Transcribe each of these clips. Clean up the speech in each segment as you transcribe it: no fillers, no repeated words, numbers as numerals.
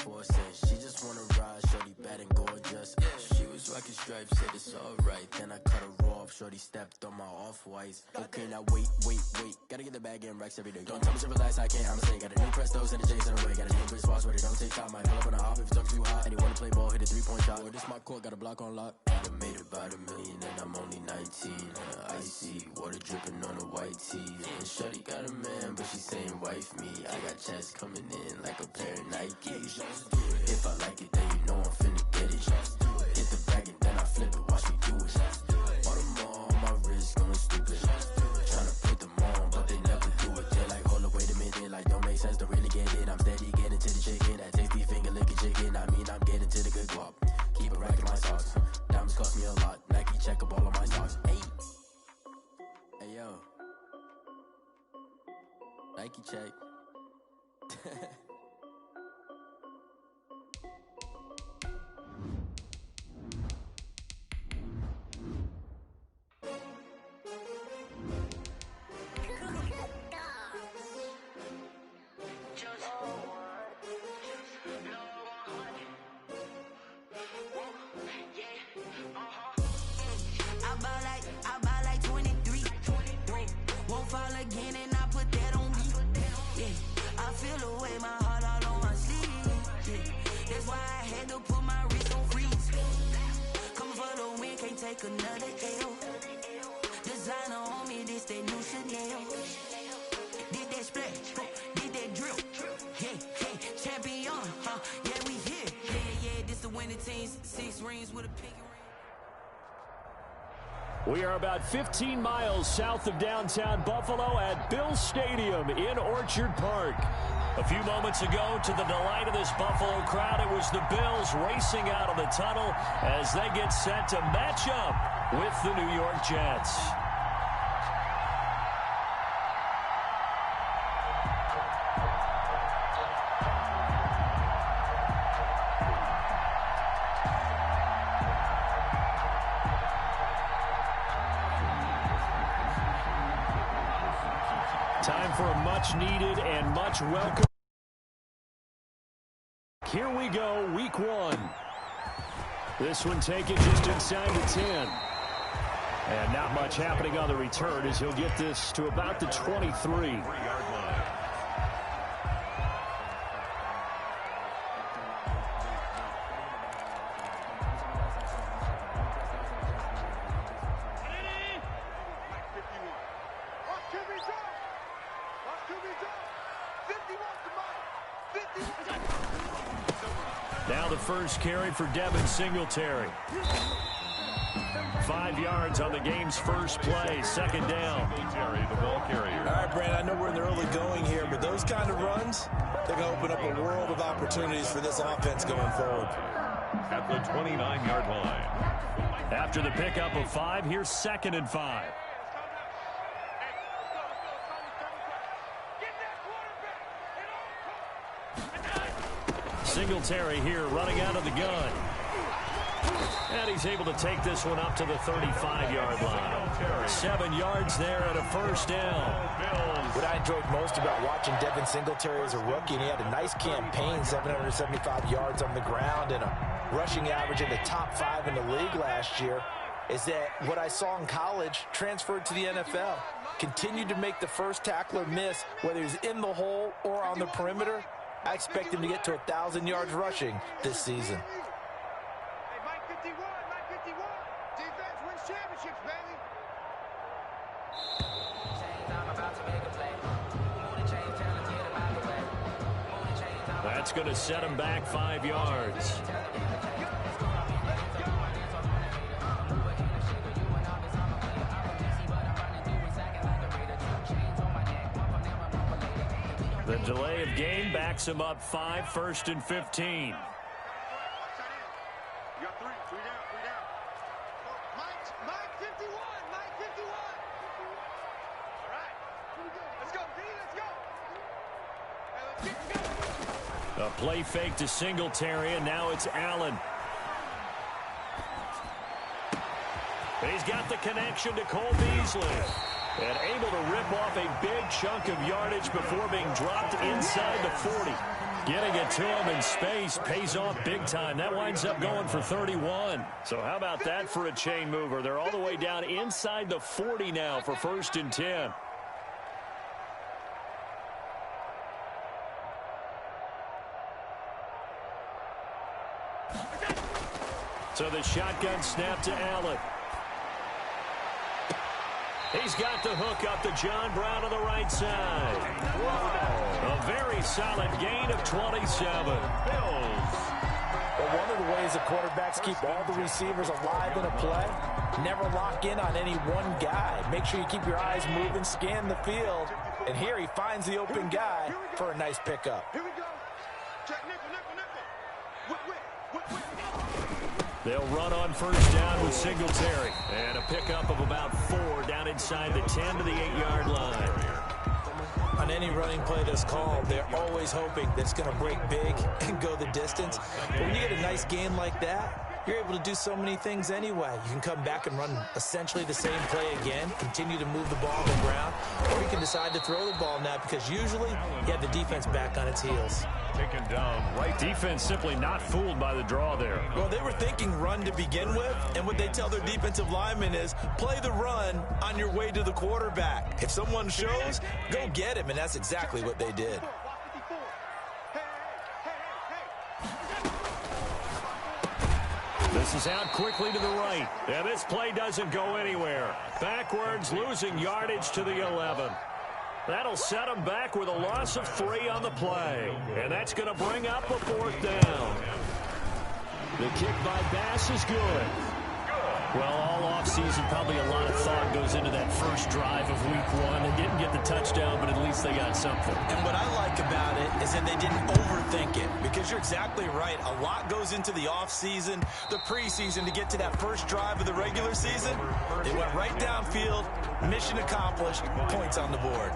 4 cents. She just wanna ride, shorty bad and gorgeous. She was rocking stripes, said it's alright. Then I cut her off, shorty stepped on my off-whites. Okay, now wait. Gotta get the bag and racks every day. Don't tell me to relax, I can't, I'm saying. Got a new Prestos and a Jason away. Got a new Chris Foss, where they don't take time. Might pull up on a hop if it's too hot. And he wanna play ball, hit a 3-point shot. Or this my court, got a block on lock. I made about $1 million and I'm only 19. Icy, water dripping on a white tee. And shorty got a man, but she saying wife me. I got checks coming in like a pair of Nikes. If I like it, then you know I'm finna get it. Hit the bag and then I flip it, watch me do it. Bought them all, my wrist going stupid. Tryna put them on, but they never do it. They're like, hold up, wait a minute, like don't make sense to really get it. I'm steady getting to the chicken, that tasty finger licking chicken. I mean, I'm getting to the good guap. Keep it racking my socks. Diamonds cost me a lot. Nike check up all of my socks. Hey yo, Nike check. I buy like 23. Won't fall again and I put that on me. Yeah, I feel the way, my heart all on my sleeve. Yeah, that's why I had to put my wrist on freeze. Coming for the win, can't take another L. Designer on me, this that new Chanel. Did that splash, did that drill. Yeah, champion, yeah, we here. Yeah, this the winning team. 6 rings with a pink ring. We are about 15 miles south of downtown Buffalo at Bill Stadium in Orchard Park. A few moments ago, to the delight of this Buffalo crowd, it was the Bills racing out of the tunnel as they get set to match up with the New York Jets. Time for a much-needed and much welcome. Here we go, week 1. This one taken just inside the 10. And not much happening on the return as he'll get this to about the 23. Now the first carry for Devin Singletary. 5 yards on the game's first play, second down. The ball carrier. All right, Brandon, I know we're in the early going here, but those kind of runs, they're going to open up a world of opportunities for this offense going forward. At the 29-yard line. After the pickup of 5, here's 2nd and 5. Singletary here running out of the gun. And he's able to take this one up to the 35-yard line. 7 yards there and a first down. What I enjoyed most about watching Devin Singletary as a rookie, and he had a nice campaign, 775 yards on the ground and a rushing average in the top 5 in the league last year, is that what I saw in college transferred to the NFL. Continued to make the first tackler miss, whether he's in the hole or on the perimeter. I expect him to get to 1,000 yards rushing this season. Defense wins championships, baby. That's going to set him back 5 yards. The delay of game backs him up 5, 1st and 15. You got 3 down. Mike 51. All right. Let's go, D. Let's go. A play fake to Singletary, and now it's Allen. He's got the connection to Cole Beasley. And able to rip off a big chunk of yardage before being dropped inside the 40. Getting it to him in space pays off big time. That winds up going for 31. So how about that for a chain mover? They're all the way down inside the 40 now for 1st and 10. So the shotgun snap to Allen. He's got the hook up to John Brown on the right side. A very solid gain of 27. Bills. Well, one of the ways the quarterbacks keep all the receivers alive in a play, never lock in on any one guy. Make sure you keep your eyes moving, scan the field. And here he finds the open guy for a nice pickup. Here we go. Check nickel, nickel, nickel. Whip. They'll run on 1st down with Singletary. And a pickup of about 4 down inside the 10 to the 8-yard line. On any running play that's called, they're always hoping that it's going to break big and go the distance. But when you get a nice gain like that, you're able to do so many things anyway. You can come back and run essentially the same play again, continue to move the ball on the ground, or you can decide to throw the ball now because usually you have the defense back on its heels. Taken down right. Defense simply not fooled by the draw there. Well, they were thinking run to begin with, and what they tell their defensive linemen is play the run on your way to the quarterback. If someone shows, go get him, and that's exactly what they did. This is out quickly to the right. And this play doesn't go anywhere. Backwards, losing yardage to the 11. That'll set them back with a loss of 3 on the play. And that's going to bring up a 4th down. The kick by Bass is good. Well, all offseason, probably a lot of thought goes into that first drive of week 1. They didn't get the touchdown, but at least they got something. And what I like about it is that they didn't overthink it, because you're exactly right. A lot goes into the offseason, the preseason to get to that first drive of the regular season. They went right downfield, mission accomplished, points on the board.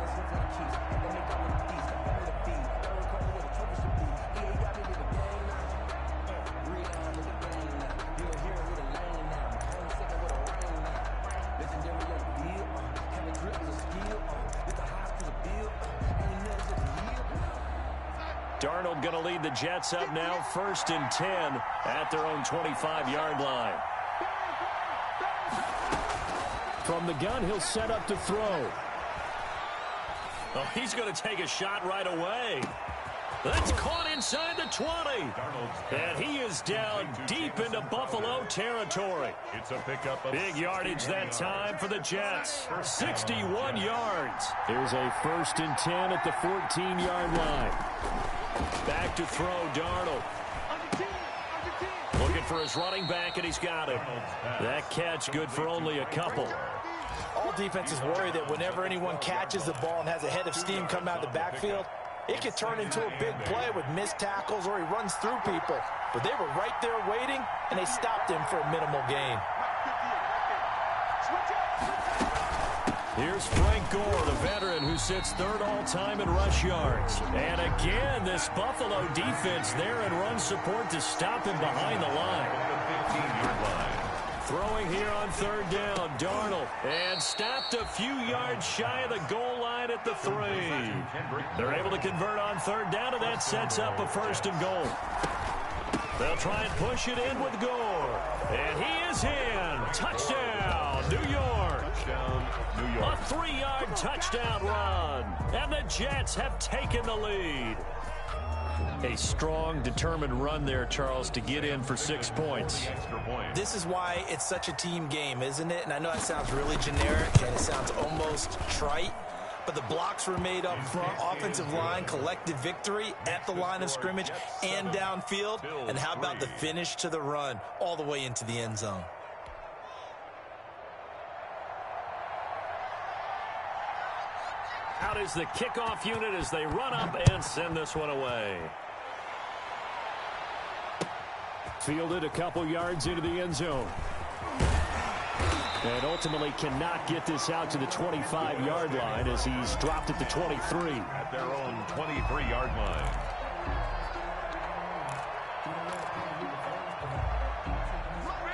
Darnold going to lead the Jets up now, 1st and 10 at their own 25-yard line. From the gun, he'll set up to throw. Oh, he's going to take a shot right away. That's caught inside the 20. And he is down deep into Buffalo territory. It's a pickup of big yardage that time for the Jets. 61 yards. Here's a 1st and 10 at the 14-yard line. Back to throw, Darnold. Looking for his running back, and he's got him. That catch good for only a couple. All defenses worry that whenever anyone catches the ball and has a head of steam come out of the backfield, it could turn into a big play with missed tackles or he runs through people. But they were right there waiting, and they stopped him for a minimal gain. Here's Frank Gore, the veteran who sits 3rd all-time in rush yards. And again, this Buffalo defense there in run support to stop him behind the line. 15-yard line. Throwing here on 3rd down, Darnold. And stopped a few yards shy of the goal line at the 3. They're able to convert on 3rd down, and that sets up a 1st and goal. They'll try and push it in with Gore. And he is in. Touchdown, New York. A 3-yard touchdown run. And the Jets have taken the lead. A strong, determined run there, Charles, to get in for 6 points. This is why it's such a team game, isn't it? And I know that sounds really generic and it sounds almost trite, but the blocks were made up front, offensive line, collected victory at the line of scrimmage and downfield. And how about the finish to the run all the way into the end zone? Out is the kickoff unit as they run up and send this one away. Fielded a couple yards into the end zone. And ultimately cannot get this out to the 25-yard line as he's dropped at the 23. At their own 23-yard line.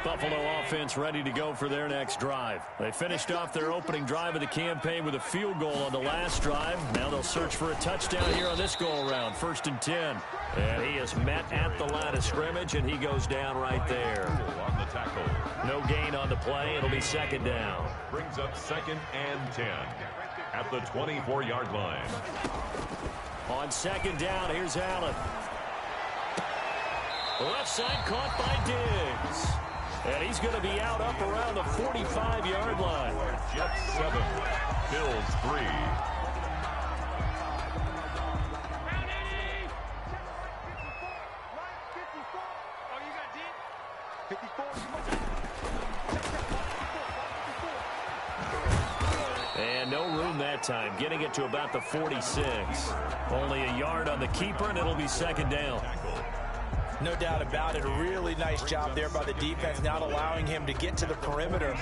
Buffalo offense ready to go for their next drive. They finished off their opening drive of the campaign with a field goal on the last drive. Now they'll search for a touchdown here on this go-around. 1st and 10. And he is met at the line of scrimmage, and he goes down right there. On the tackle. No gain on the play. It'll be 2nd down. Brings up 2nd and 10 at the 24-yard line. On 2nd down, here's Allen. Left side caught by Diggs. And he's going to be out up around the 45-yard line. Jets 7, Bills 3. And no room that time, getting it to about the 46. Only a yard on the keeper, and it'll be 2nd down. No doubt about it. A really nice job there by the defense, not allowing him to get to the perimeter.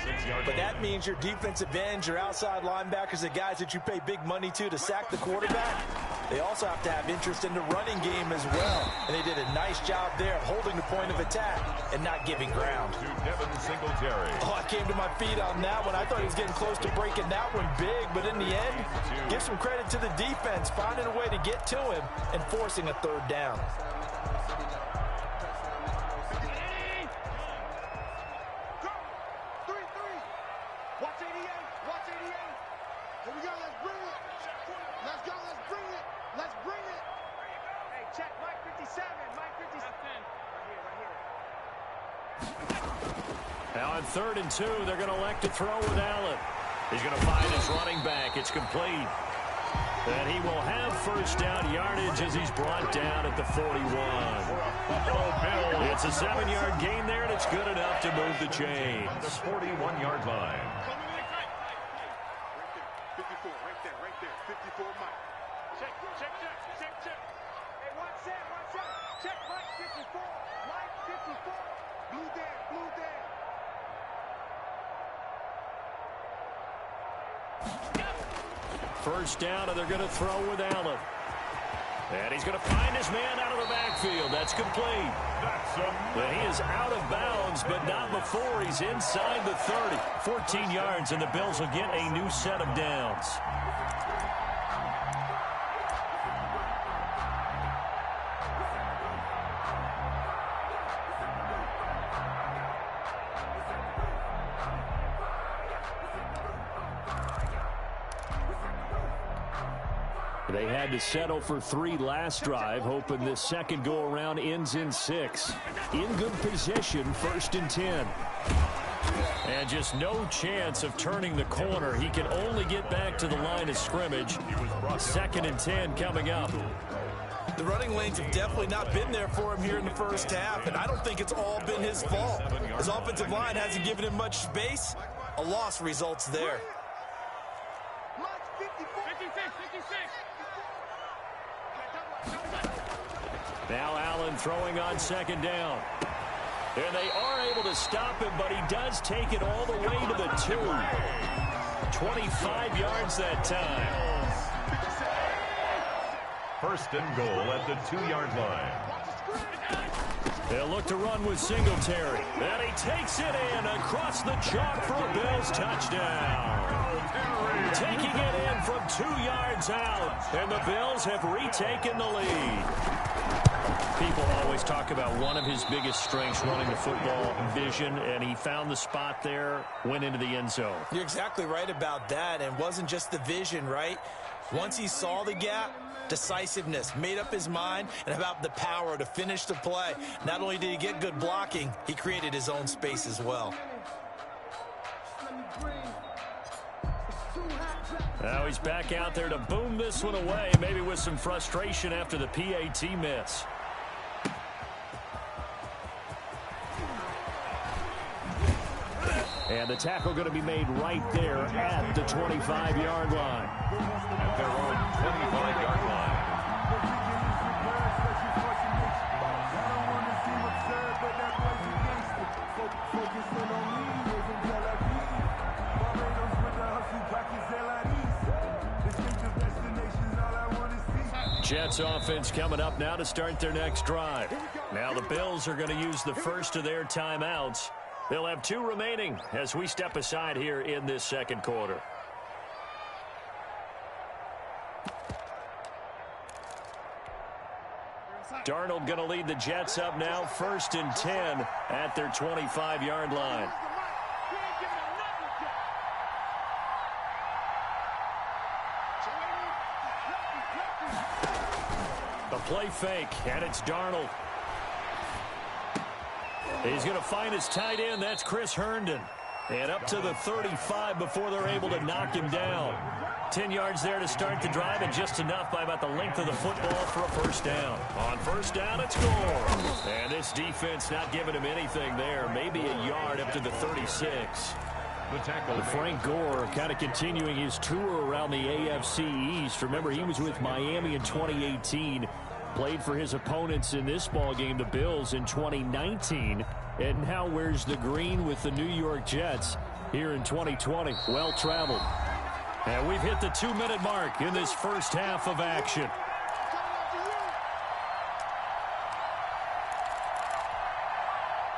But that means your defensive ends, your outside linebackers, the guys that you pay big money to sack the quarterback, they also have to have interest in the running game as well. And they did a nice job there of holding the point of attack and not giving ground. To Devin Singletary. Oh, I came to my feet on that one. I thought he was getting close to breaking that one big. But in the end, give some credit to the defense, finding a way to get to him and forcing a 3rd down. Now on 3rd and 2, they're going to elect to throw with Allen. He's going to find his running back. It's complete. And he will have 1st down yardage as he's brought down at the 41. It's a 7-yard gain there, and it's good enough to move the chains. The 41-yard line. 54, right there, 54, Mike. Check. Hey, one set. Check, Mike 54, Mike 54. Blue there. 1st down, and they're going to throw with Allen. And he's going to find his man out of the backfield. That's complete. And he is out of bounds, but not before he's inside the 30. 14 yards, and the Bills will get a new set of downs. They had to settle for 3 last drive, hoping this second go-around ends in 6. In good position, 1st and 10. And just no chance of turning the corner. He can only get back to the line of scrimmage. 2nd and 10 coming up. The running lanes have definitely not been there for him here in the first half, and I don't think it's all been his fault. His offensive line hasn't given him much space. A loss results there. Now Allen throwing on 2nd down. And they are able to stop him, but he does take it all the way to the 2. 25 yards that time. 1st and goal at the 2-yard line. They'll look to run with Singletary. And he takes it in across the chalk for a Bills touchdown. Taking it in from 2 yards out. And the Bills have retaken the lead. People always talk about one of his biggest strengths running the football, vision, and he found the spot there, went into the end zone. You're exactly right about that, and it wasn't just the vision, right? Once he saw the gap, decisiveness, made up his mind, and about the power to finish the play. Not only did he get good blocking, he created his own space as well. Now he's back out there to boom this one away, maybe with some frustration after the PAT miss. And the tackle going to be made right there at the 25-yard line. At their own 25-yard line. Jets offense coming up now to start their next drive. Now the Bills are going to use the first of their timeouts. They'll have 2 remaining as we step aside here in this second quarter. Darnold going to lead the Jets up now, 1st and 10 at their 25-yard line. A play fake, and it's Darnold. He's going to find his tight end. That's Chris Herndon. And up to the 35 before they're able to knock him down. 10 yards there to start the drive, and just enough by about the length of the football for a first down. On first down, it's Gore. And this defense not giving him anything there. Maybe a yard up to the 36. Frank Gore kind of continuing his tour around the AFC East. Remember, he was with Miami in 2018. Played for his opponents in this ballgame, the Bills, in 2019. And now wears the green with the New York Jets here in 2020. Well-traveled. And we've hit the 2-minute mark in this first half of action.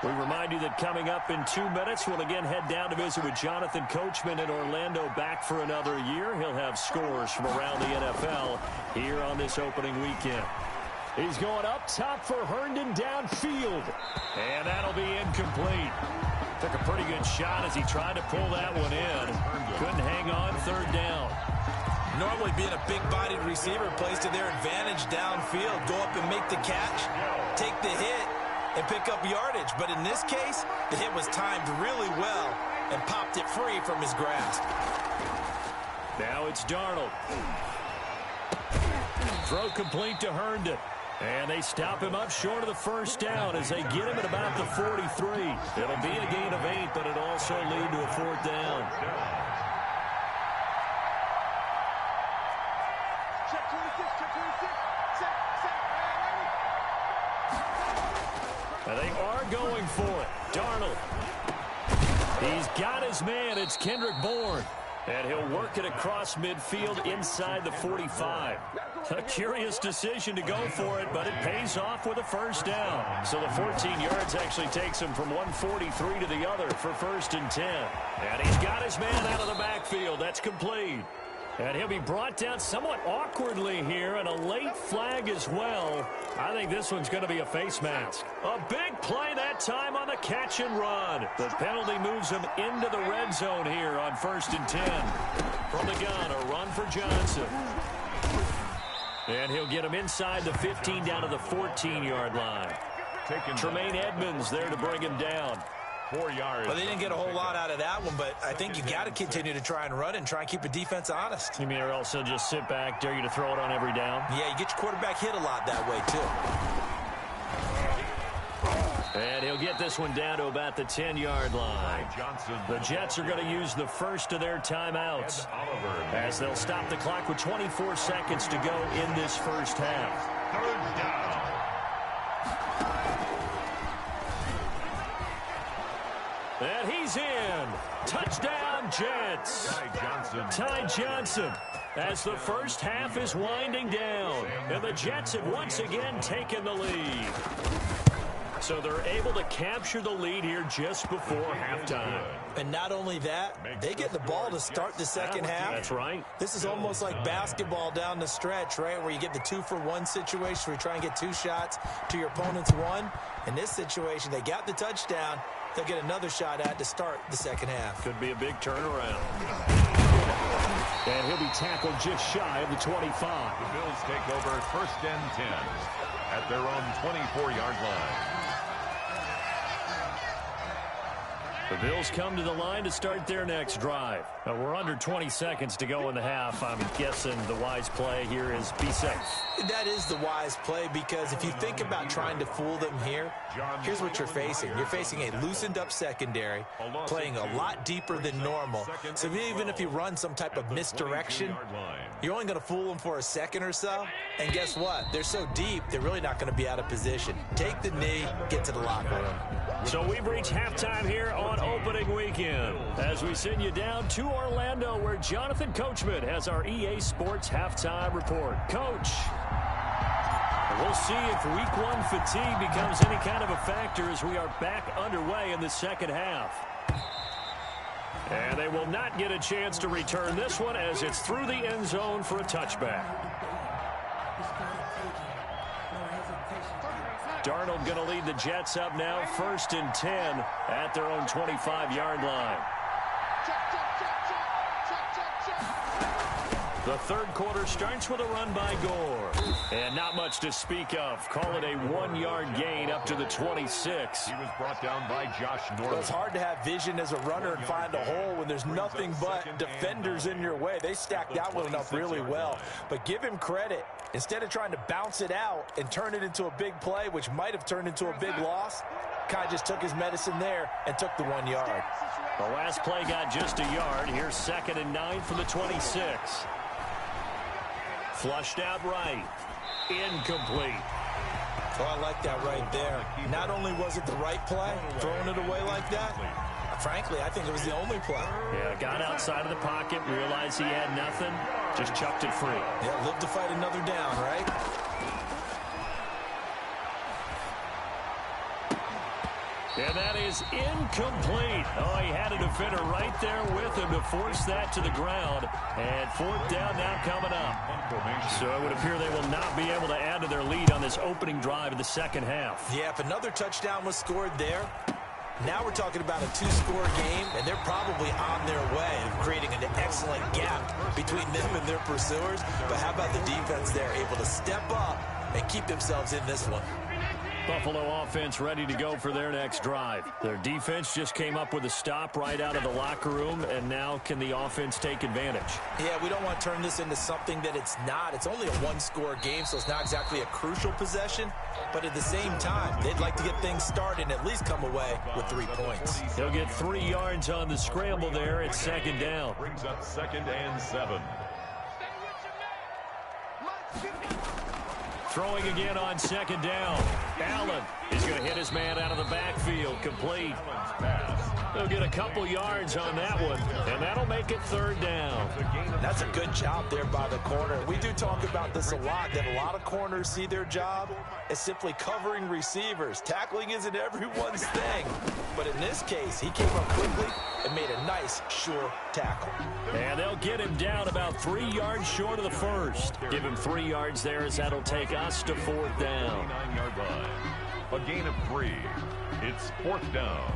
We remind you that coming up in 2 minutes, we'll again head down to visit with Jonathan Coachman in Orlando, back for another year. He'll have scores from around the NFL here on this opening weekend. He's going up top for Herndon downfield. And that'll be incomplete. Took a pretty good shot as he tried to pull that one in. Couldn't hang on, 3rd down. Normally being a big-bodied receiver plays to their advantage downfield. Go up and make the catch, take the hit, and pick up yardage. But in this case, the hit was timed really well and popped it free from his grasp. Now it's Darnold. Throw complete to Herndon. And they stop him up short of the first down as they get him at about the 43. It'll be a gain of 8, but it'll also lead to a 4th down. Check 26, check 26. And they are going for it. Darnold. He's got his man. It's Kendrick Bourne. And he'll work it across midfield inside the 45. A curious decision to go for it, but it pays off with a first down. So the 14 yards actually takes him from 143 to the other for 1st and 10. And he's got his man out of the backfield. That's complete. And he'll be brought down somewhat awkwardly here, and a late flag as well. I think this one's going to be a face mask. A big play that time on the catch and run. The penalty moves him into the red zone here on 1st and 10. From the gun, a run for Johnson. And he'll get him inside the 15 down to the 14-yard line. Tremaine Edmonds there to bring him down. 4 yards. Well, they didn't get a whole lot out of that one, but I think you got to continue to try and run and try and keep the defense honest. You mean or also just sit back, dare you to throw it on every down? Yeah, you get your quarterback hit a lot that way, too. And he'll get this one down to about the 10-yard line. The Jets are going to use the first of their timeouts as they'll stop the clock with 24 seconds to go in this first half. 3rd down. And he's in. Touchdown, Jets. Ty Johnson as the first half is winding down. And the Jets have once again taken the lead. So they're able to capture the lead here just before halftime. And not only that, they get the ball to start the second half. That's right. This is almost like basketball down the stretch, right, where you get the 2-for-1 situation where you try and get 2 shots to your opponent's 1. In this situation, they got the touchdown. They'll get another shot at to start the second half. Could be a big turnaround. And he'll be tackled just shy of the 25. The Bills take over 1st and 10 at their own 24-yard line. The Bills come to the line to start their next drive. We're under 20 seconds to go in the half. I'm guessing the wise play here is be safe. That is the wise play, because if you think about trying to fool them here, here's what you're facing. You're facing a loosened up secondary, playing a lot deeper than normal. So even if you run some type of misdirection, you're only going to fool them for a second or so. And guess what? They're so deep, they're really not going to be out of position. Take the knee, get to the locker room. So we've reached halftime here on opening weekend as we send you down to Orlando, where Jonathan Coachman has our EA Sports halftime report. Coach. We'll see if week one fatigue becomes any kind of a factor as we are back underway in the second half. And they will not get a chance to return this one as it's through the end zone for a touchback. Darnold going to lead the Jets up now, 1st and 10 at their own 25-yard line. The third quarter starts with a run by Gore. And not much to speak of. Call it a 1-yard gain up to the 26. He was brought down by Josh Norman. Well, it's hard to have vision as a runner and find a hole when there's nothing but defenders in your way. They stacked that one up really well. But give him credit. Instead of trying to bounce it out and turn it into a big play, which might have turned into a big loss, Kai just took his medicine there and took the 1 yard. The last play got just a yard. Here's 2nd and 9 from the 26. Flushed out right. Incomplete. Oh, I like that right there. Not only was it the right play, throwing it away like that, frankly, I think it was the only play. Yeah, got outside of the pocket, realized he had nothing, just chucked it free. Yeah, live to fight another down, right? And that is incomplete. Oh, he had a defender right there with him to force that to the ground. And 4th down now coming up. So it would appear they will not be able to add to their lead on this opening drive of the second half. Yeah, if another touchdown was scored there, now we're talking about a 2-score game, and they're probably on their way of creating an excellent gap between them and their pursuers. But how about the defense there, able to step up and keep themselves in this one? Buffalo offense ready to go for their next drive. Their defense just came up with a stop right out of the locker room, and now can the offense take advantage? Yeah, we don't want to turn this into something that it's not. It's only a 1-score game, so it's not exactly a crucial possession. But at the same time, they'd like to get things started and at least come away with 3 points. He'll get 3 yards on the scramble there at 2nd down. Brings up 2nd and 7. Throwing again on 2nd down. Allen is going to hit his man out of the backfield. Complete. They'll get a couple yards on that one, and that'll make it 3rd down. That's a good job there by the corner. We do talk about this a lot, that a lot of corners see their job as simply covering receivers. Tackling isn't everyone's thing. But in this case, he came up quickly and made a nice, sure tackle. And they'll get him down about 3 yards short of the first. Give him 3 yards there as that'll take us to 4th down. 9-yard line. A gain of 3. It's 4th down.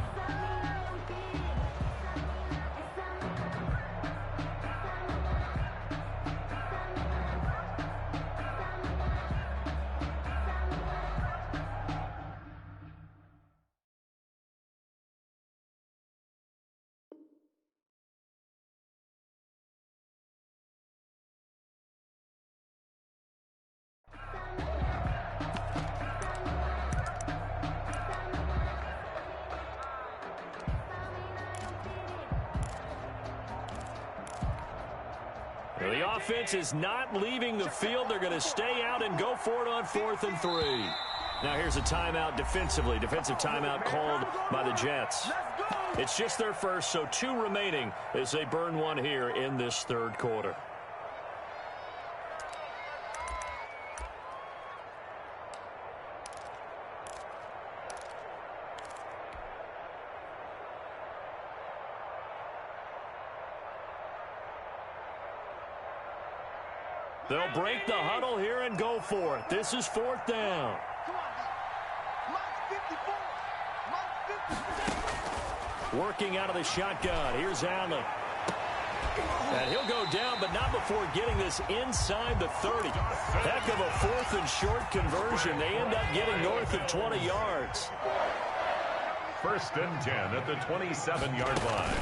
The offense is not leaving the field. They're going to stay out and go for it on 4th and 3. Now here's a timeout defensively. Defensive timeout called by the Jets. It's just their first, so 2 remaining as they burn one here in this 3rd quarter. They'll break the huddle here and go for it. This is 4th down. Working out of the shotgun. Here's Allen. And he'll go down, but not before getting this inside the 30. Heck of a 4th and short conversion. They end up getting north of 20 yards. 1st and 10 at the 27-yard line.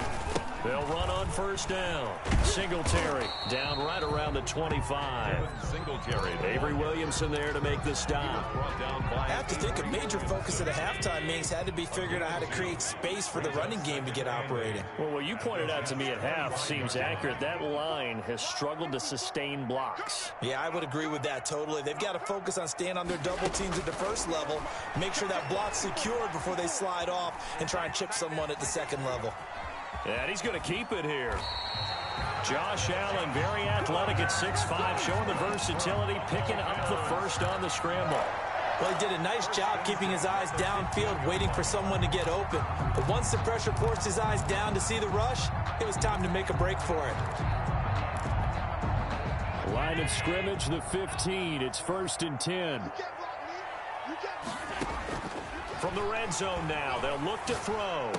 They'll run on 1st down. Singletary down right around the 25. Singletary. Avery Williamson there to make the stop. I have to think a major focus of the halftime meetings had to be figuring out how to create space for the running game to get operating. Well, what you pointed out to me at half seems accurate. That line has struggled to sustain blocks. Yeah, I would agree with that totally. They've got to focus on staying on their double teams at the first level, make sure that block's secured before they slide off and try and chip someone at the second level. And he's going to keep it here. Josh Allen, very athletic at 6'5", showing the versatility, picking up the first on the scramble. Well, he did a nice job keeping his eyes downfield, waiting for someone to get open. But once the pressure forced his eyes down to see the rush, it was time to make a break for it. Line of scrimmage, the 15. It's 1st and 10. From the red zone now, they'll look to throw.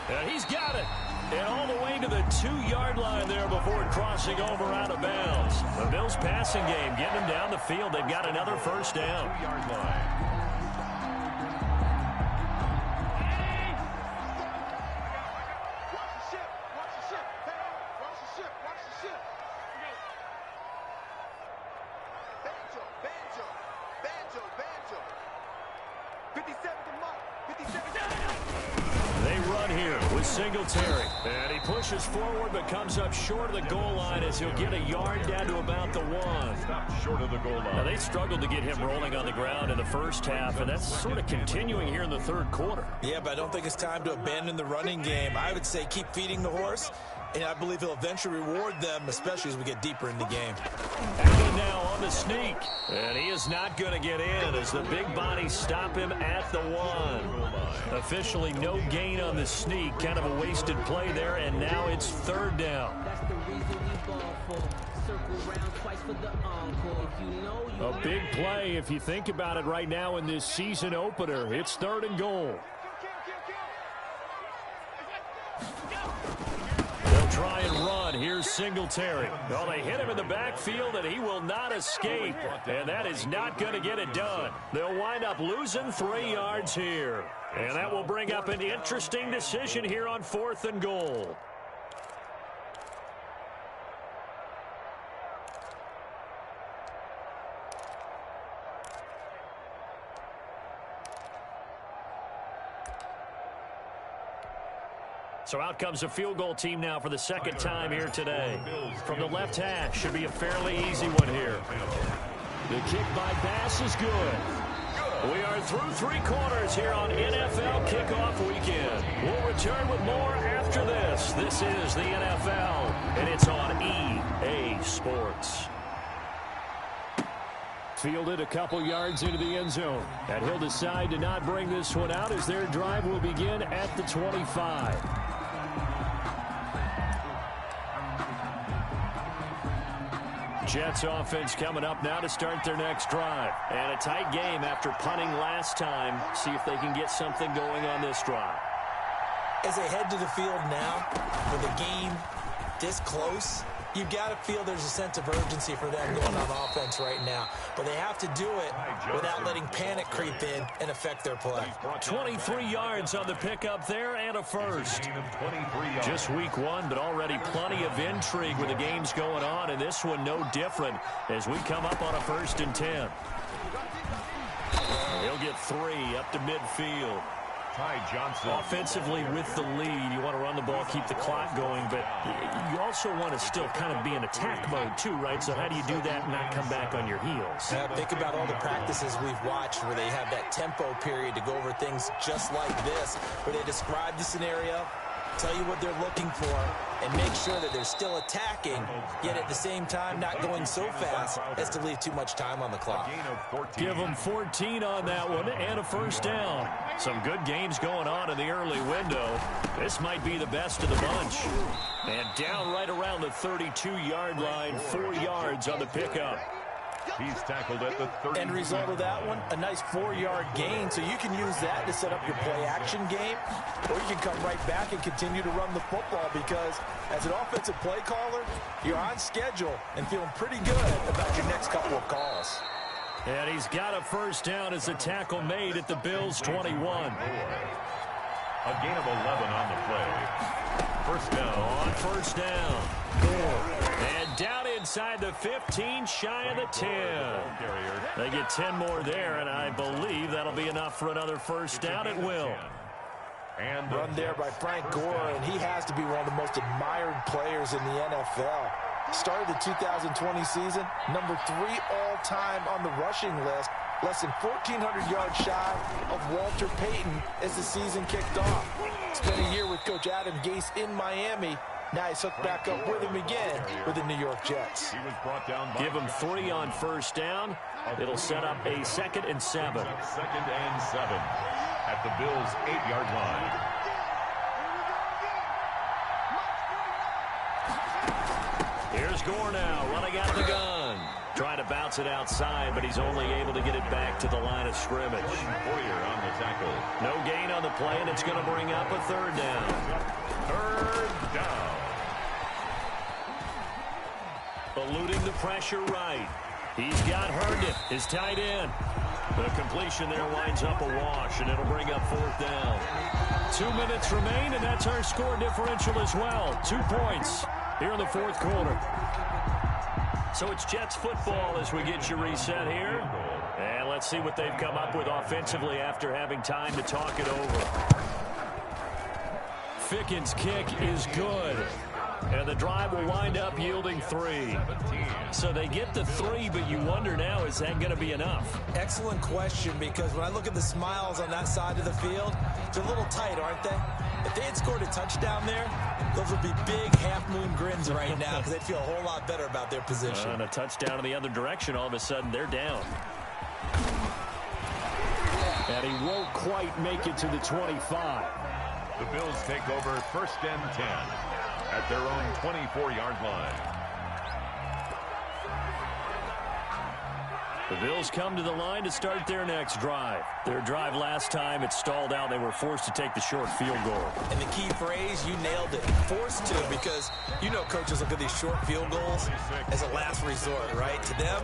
And he's got it. And all the way to the 2-yard line there before crossing over out of bounds. The Bills passing game getting them down the field. They've got another first down. 2-yard line. Singletary, and he pushes forward but comes up short of the goal line as he'll get a yard down to about the 1. Stopped short of the goal line. Now, they struggled to get him rolling on the ground in the first half, and that's sort of continuing here in the third quarter. Yeah, but I don't think it's time to abandon the running game. I would say keep feeding the horse, and I believe he'll eventually reward them, especially as we get deeper in the game. Allen now on the sneak, and he is not going to get in as the big bodies stop him at the 1. Officially no gain on the sneak, kind of a wasted play there, and now it's 3rd down. A big play if you think about it right now in this season opener. It's 3rd and goal. Try and run. Here's Singletary. Well, they hit him in the backfield, and he will not escape. And that is not going to get it done. They'll wind up losing 3 yards here. And that will bring up an interesting decision here on 4th and goal. So out comes a field goal team now for the 2nd time here today. From the left hash, should be a fairly easy one here. The kick by Bass is good. We are through 3 quarters here on NFL Kickoff Weekend. We'll return with more after this. This is the NFL, and it's on EA Sports. Fielded a couple yards into the end zone. And he'll decide to not bring this one out as their drive will begin at the 25. Jets offense coming up now to start their next drive. And a tight game after punting last time. See if they can get something going on this drive. As they head to the field now, with the game this close, you've got to feel there's a sense of urgency for them going on offense right now. But they have to do it without letting panic creep in and affect their play. 23 yards on the pickup there and a first. Just week 1, but already plenty of intrigue with the games going on, and this one no different as we come up on a 1st and 10. He'll get 3 up to midfield. Offensively with the lead, you want to run the ball, keep the clock going, but you also want to still kind of be in attack mode too, right? So how do you do that and not come back on your heels? Think about all the practices we've watched where they have that tempo period to go over things just like this, where they describe the scenario, tell you what they're looking for, and make sure that they're still attacking, yet at the same time not going so fast as to leave too much time on the clock. Give them 14 on that one and a first down. Some good games going on in the early window. This might be the best of the bunch. And down right around the 32-yard line, 4 yards on the pickup. He's tackled at the 30. End result of that one, a nice 4-yard gain. So you can use that to set up your play-action game, or you can come right back and continue to run the football because as an offensive play caller, you're on schedule and feeling pretty good about your next couple of calls. And he's got a first down as a tackle made at the Bills' 21. A gain of 11 on the play. First down. On first down. And down inside the 15, shy of the 10. They get 10 more there, and I believe that'll be enough for another first down. It will. And run there by Frank Gore, and he has to be one of the most admired players in the NFL. Started the 2020 season, number 3 all-time on the rushing list, less than 1,400 yards shy of Walter Payton as the season kicked off. Spent a year with Coach Adam Gase in Miami, Nice hook back up with him again with the New York Jets. He was brought down by Give him 3 on first down. It'll set up a 2nd and 7. 2nd and 7 at the Bills' 8-yard line. Here's Gore now, running out of the gun. Trying to bounce it outside, but he's only able to get it back to the line of scrimmage. Boyer on the tackle. No gain on the play, and it's going to bring up a 3rd down. 3rd down. Eluding the pressure right. He's got Herndon, his tight end. The completion there winds up a wash, and it'll bring up 4th down. 2 minutes remain, and that's our score differential as well. 2 points here in the 4th quarter. So it's Jets football as we get you reset here. And let's see what they've come up with offensively after having time to talk it over. Ficken's kick is good. And the drive will wind up yielding 3. So they get the 3, but you wonder now, is that going to be enough? Excellent question, because when I look at the smiles on that side of the field, they're a little tight, aren't they? If they had scored a touchdown there, those would be big half-moon grins right now because they'd feel a whole lot better about their position. And a touchdown in the other direction, all of a sudden they're down. And he won't quite make it to the 25. The Bills take over 1st and 10 at their own 24-yard line. The Bills come to the line to start their next drive. Their drive last time, it stalled out. They were forced to take the short field goal. And the key phrase, you nailed it. Forced to, because you know coaches look at these short field goals as a last resort, right? To them,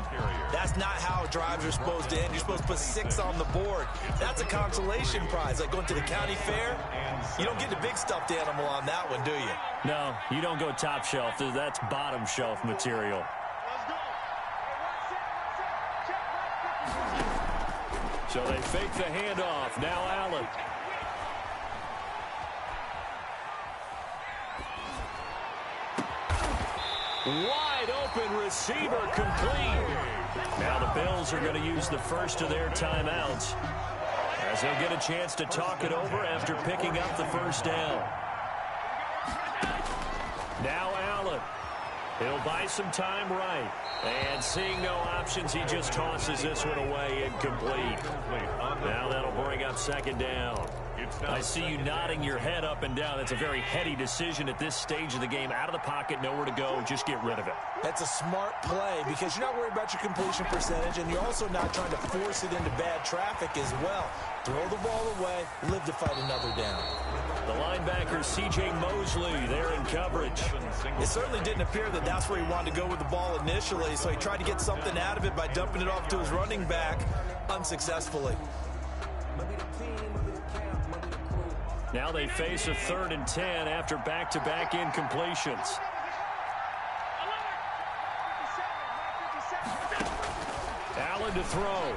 that's not how drives are supposed to end. You're supposed to put 6 on the board. That's a consolation prize, like going to the county fair. You don't get the big stuffed animal on that one, do you? No, you don't go top shelf. That's bottom shelf material. So they fake the handoff. Now Allen. Wide open receiver complete. Now the Bills are going to use the first of their timeouts as they'll get a chance to talk it over after picking up the 1st down. Now Allen. He'll buy some time right. And seeing no options, he just tosses this one away, incomplete. Now that'll bring up 2nd down. I see you nodding your head up and down. That's a very heady decision at this stage of the game. Out of the pocket, nowhere to go. Just get rid of it. That's a smart play because you're not worried about your completion percentage, and you're also not trying to force it into bad traffic as well. Throw the ball away, live to fight another down. The linebacker, C.J. Mosley, there in coverage. It certainly didn't appear that that's where he wanted to go with the ball initially, so he tried to get something out of it by dumping it off to his running back unsuccessfully. Now they face a 3rd and 10 after back-to-back incompletions. Allen to throw.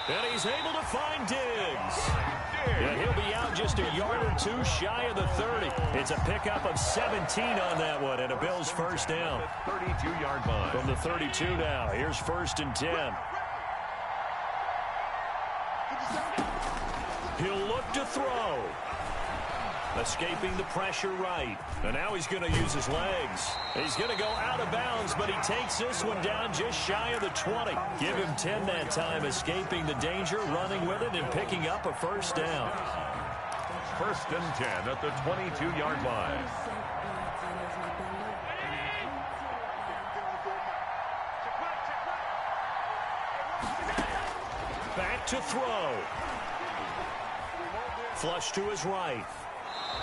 And he's able to find Diggs. And he'll be out just a yard or 2 shy of the 30. It's a pickup of 17 on that one, and a Bills 1st down. 32-yard line. From the 32 now, here's 1st and 10. He'll look to throw. Escaping the pressure right. And now he's going to use his legs. He's going to go out of bounds, but he takes this one down just shy of the 20. Give him 10 that time, escaping the danger, running with it, and picking up a 1st down. 1st and 10 at the 22-yard line. Back to throw. Flush to his right.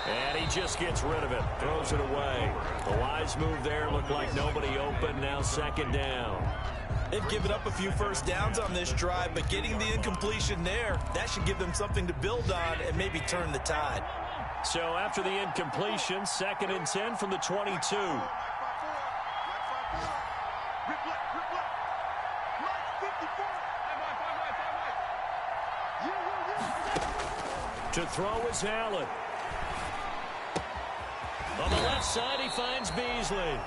And he just gets rid of it. Throws it away. The wise move there. Looked like nobody open. Now 2nd down. They've given up a few 1st downs on this drive, but getting the incompletion there, that should give them something to build on and maybe turn the tide. So after the incompletion, 2nd and 10 from the 22. To throw is Allen. On the left side, he finds Beasley.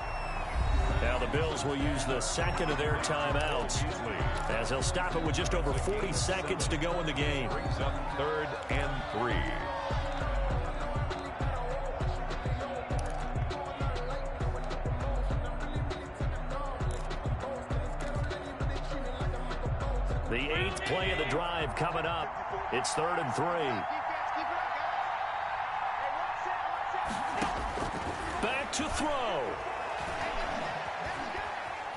Now the Bills will use the 2nd of their timeouts as they'll stop it with just over 40 seconds to go in the game. Brings up 3rd and 3. play of the drive coming up. It's 3rd and 3. Back to throw.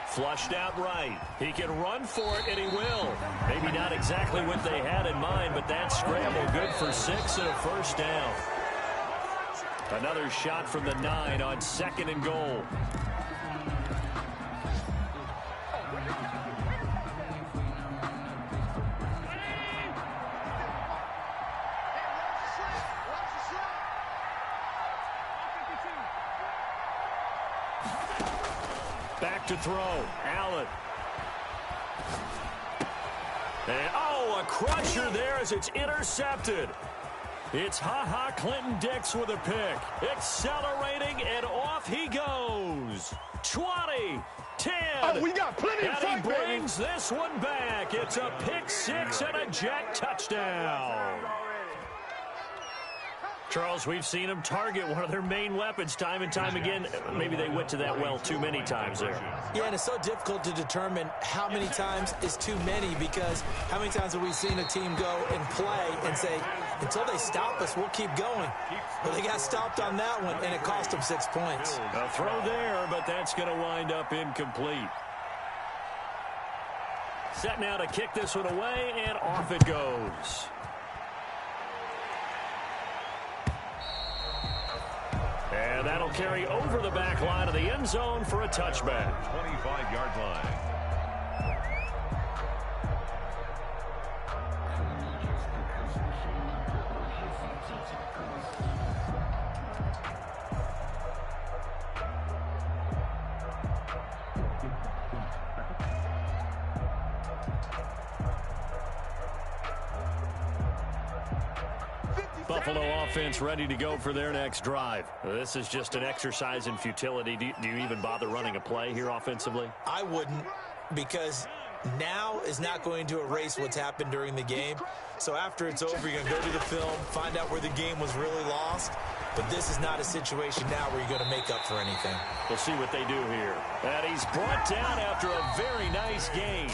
Flushed out right. He can run for it, and he will. Maybe not exactly what they had in mind, but that scramble good for 6 and a first down. Another shot from the 9 on 2nd and goal. Back to throw. Allen. And, oh, a crusher there as it's intercepted. It's Clinton-Dix with a pick. Accelerating, and off he goes. 20, 10. Oh, we got plenty of fight, and he brings this one back. It's a pick 6 and a Jet touchdown. Charles, we've seen them target one of their main weapons time and time again. Maybe they went to that well too many times there. Yeah, and it's so difficult to determine how many times is too many, because how many times have we seen a team go and play and say, until they stop us, we'll keep going. Well, they got stopped on that one, and it cost them 6 points. A throw there, but that's going to wind up incomplete. Set now to kick this one away, and off it goes. And that'll carry over the back line of the end zone for a touchback. 25-yard line. Buffalo offense ready to go for their next drive. This is just an exercise in futility. Do you even bother running a play here offensively? I wouldn't, because now is not going to erase what's happened during the game. So after it's over, you're going to go to the film, find out where the game was really lost. But this is not a situation now where you're going to make up for anything. We'll see what they do here. And he's brought down after a very nice game.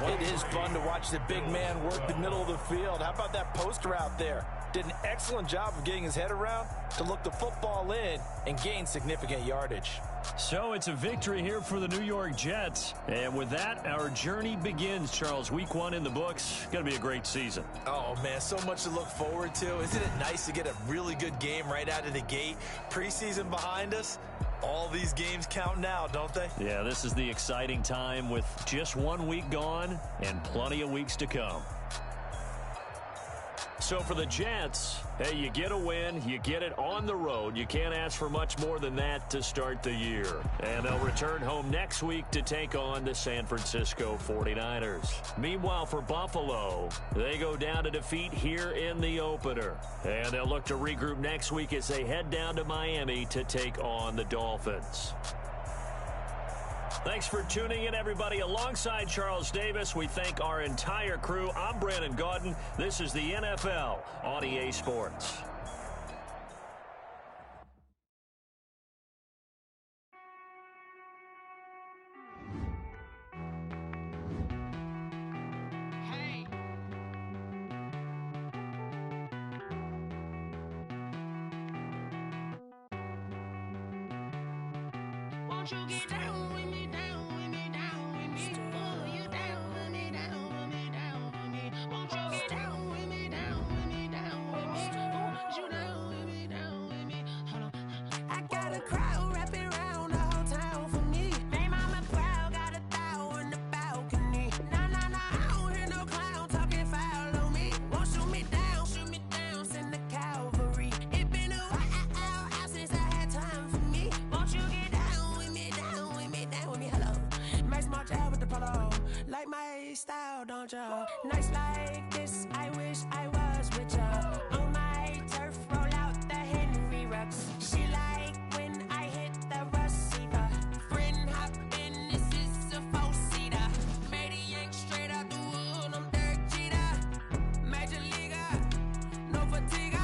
It is fun to watch the big man work the middle of the field. How about that post route there? Did an excellent job of getting his head around to look the football in and gain significant yardage. So it's a victory here for the New York Jets. And with that, our journey begins, Charles. Week 1 in the books. Going to be a great season. Oh, man, so much to look forward to. Isn't it nice to get a really good game right out of the gate? Preseason behind us. All these games count now, don't they? Yeah, this is the exciting time with just 1 week gone and plenty of weeks to come. So for the Jets, hey, you get a win, you get it on the road. You can't ask for much more than that to start the year. And they'll return home next week to take on the San Francisco 49ers. Meanwhile, for Buffalo, they go down to defeat here in the opener. And they'll look to regroup next week as they head down to Miami to take on the Dolphins. Thanks for tuning in, everybody. Alongside Charles Davis, we thank our entire crew. I'm Brandon Gaudin. This is the NFL on EA Sports. Won't you get down with me, down with me, down with me? Oh, you down with me, down with me, down with me. Won't you get down with me, down with me, down with me? Oh, you down with me, down with me? Hold on. I got a crowd wrapping around the whole town for me. They mama proud, got a thou in the balcony. Nah, nah, nah, I don't hear no clown talking foul on me. Won't shoot me down, send the cavalry. It been a while since I had time for me. Won't you get down with me, down with me, down with me? Hello. Max March out with the polo. Like my style, don't ya? Nights like this, I wish I was with ya. On my turf, roll out the Henry Rux. She like when I hit the receiver. Friend hop in, this is a four-seater. Made a yank straight out the wood, I'm Derek Jeter. Major leaguer, no fatigue.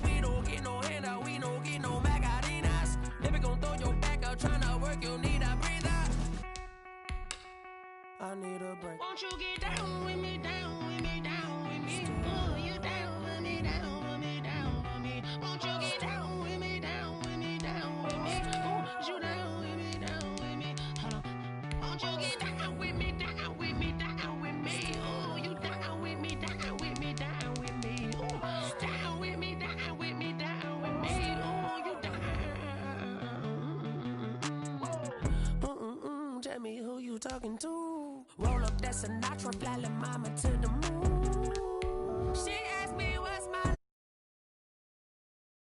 We don't get no handout, we don't get no Macarinas. Never gon' throw your back out, tryna work, you need a breather. I need a break. Won't you get down with me? talking to. Roll up that Sinatra, fly la mama too.